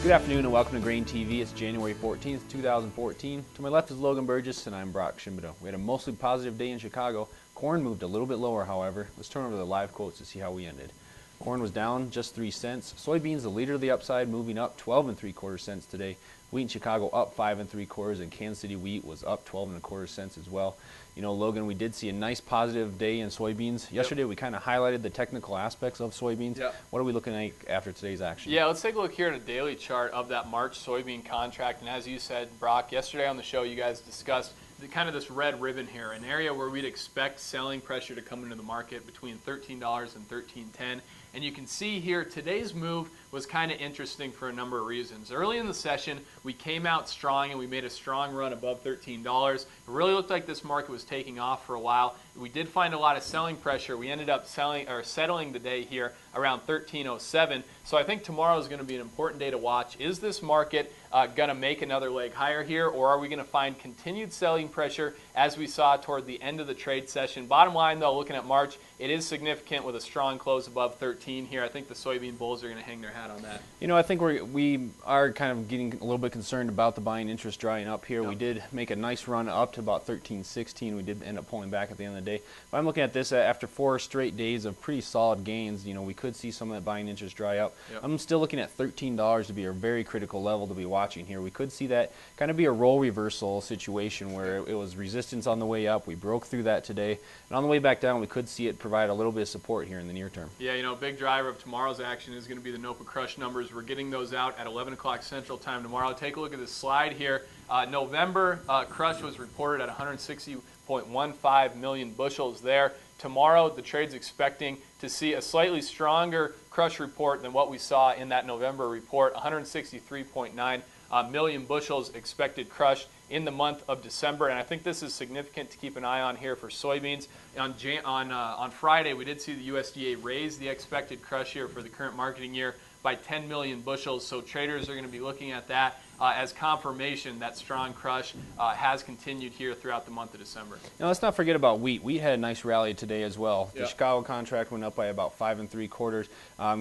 Good afternoon and welcome to GrainTV. It's January 14th, 2014. To my left is Logan Burgess and I'm Schimbeno. We had a mostly positive day in Chicago. Corn moved a little bit lower, however. Let's turn over to the live quotes to see how we ended. Corn was down just 3 cents. Soybeans, the leader of the upside, moving up 12 3/4 cents today. Wheat in Chicago up 5 3/4, and Kansas City wheat was up 12 1/4 cents as well. You know, Logan, we did see a nice positive day in soybeans. Yesterday we kind of highlighted the technical aspects of soybeans. What are we looking at after today's action? Yeah, let's take a look here at a daily chart of that March soybean contract. And as you said, Brock, yesterday on the show you guys discussed kind of this red ribbon here, an area where we'd expect selling pressure to come into the market between $13 and $13.10. And you can see here today's move was kind of interesting for a number of reasons. Early in the session, we came out strong and we made a strong run above $13. It really looked like this market was taking off for a while. We did find a lot of selling pressure. We ended up settling the day here around 13.07. So I think tomorrow is going to be an important day to watch. Is this market going to make another leg higher here, or are we going to find continued selling pressure as we saw toward the end of the trade session? Bottom line, though, looking at March, it is significant with a strong close above 13 here. I think the soybean bulls are going to hang their hat on that. You know, I think we are kind of getting a little bit concerned about the buying interest drying up here. We did make a nice run up to about 13.16. We did end up pulling back at the end of the day. But I'm looking at this after 4 straight days of pretty solid gains. You know, we could see some of that buying interest dry up. I'm still looking at $13 to be a very critical level to be watching here. We could see that kind of be a role reversal situation where it was resistance on the way up. We broke through that today. And on the way back down, we could see it provide a little bit of support here in the near term. Yeah, you know, a big driver of tomorrow's action is going to be the NOPA crush numbers. We're getting those out at 11 o'clock Central Time tomorrow. Take a look at this slide here. November crush was reported at 160.15 million bushels there. Tomorrow, the trade's expecting to see a slightly stronger crush report than what we saw in that November report, 163.9 million bushels expected crushed in the month of December, and I think this is significant to keep an eye on here for soybeans. On Friday, we did see the USDA raise the expected crush here for the current marketing year by 10 million bushels, so traders are going to be looking at that as confirmation that strong crush has continued here throughout the month of December. Now let's not forget about wheat. Wheat had a nice rally today as well. The Chicago contract went up by about 5 3/4.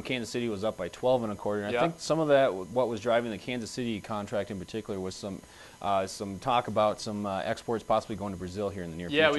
Kansas City was up by 12 1/4. And I think some of that, what was driving the Kansas City contract in particular, was some talk about some exports possibly going to Brazil here in the near future. Yeah,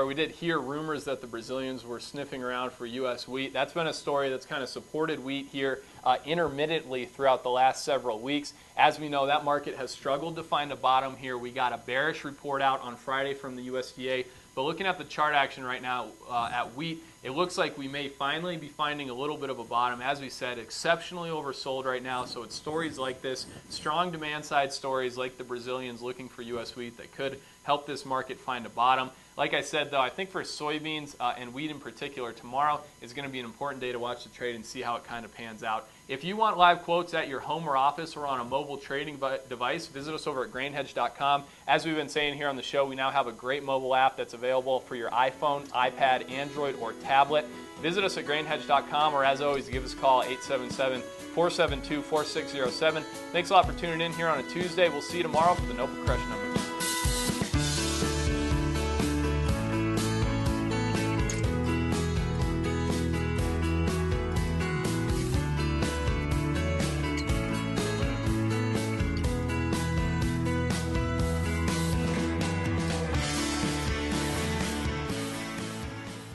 we did hear rumors that the Brazilians were sniffing around for U.S. wheat. That's been a story that's kind of supported wheat here intermittently throughout the last several weeks. As we know, that market has struggled to find a bottom here. We got a bearish report out on Friday from the USDA. But looking at the chart action right now at wheat, it looks like we may finally be finding a little bit of a bottom. As we said, exceptionally oversold right now. So it's stories like this, strong demand side stories like the Brazilians looking for U.S. wheat that could help this market find a bottom. Like I said, though, I think for soybeans and wheat in particular, tomorrow is going to be an important day to watch the trade and see how it kind of pans out. If you want live quotes at your home or office or on a mobile trading device, visit us over at GrainHedge.com. As we've been saying here on the show, we now have a great mobile app that's available for your iPhone, iPad, Android, or tablet. Visit us at GrainHedge.com, or as always, give us a call at 877-472-4607. Thanks a lot for tuning in here on a Tuesday. We'll see you tomorrow for the NOPA Crush Number.